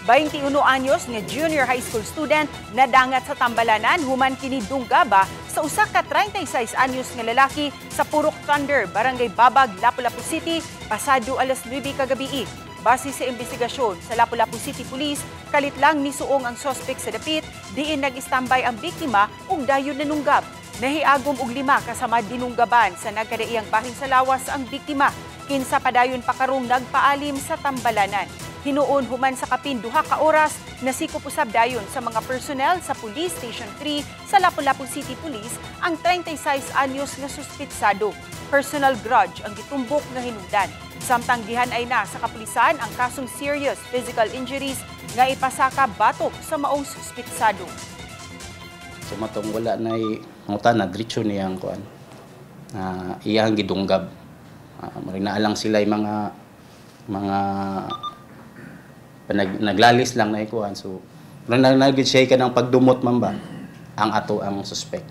21 anyos nga junior high school student nadangat sa Tambalanan human kini Dunggaba sa usa ka 36 anyos nga lalaki sa Purok Thunder, Barangay Babag, Lapu-Lapu City, pasado alas 9 kagabi. Base sa investigasyon sa Lapu-Lapu City Police, kalit lang nisuong ang suspect sa dapit, diin nag-istambay ang biktima ug dayon nanunggab. Nahiagom og 5 kasama dinunggaban sa nagkadaiyang bahin sa lawas ang biktima. Kinsa padayon pa karong nagpaalim sa Tambalanan. Hinuon human sa kapin 2 ka oras, nasikop usab dayon sa mga personnel sa Police Station 3 sa Lapu-Lapu City Police ang 36 anyos nga suspitsado. Personal grudge ang gitumbok nga hinungdan. Samtang gihan-ay na sa kapulisan ang kasong serious physical injuries nga ipasaka batok sa maong suspitsado. So matong wala na ngutan na diretso niyang kuan. Iyang gidunggab. Marinaalang sila mga naglalis lang na ikuan. So nagid siya ka ng pagdumot man ba ang ato ang suspect.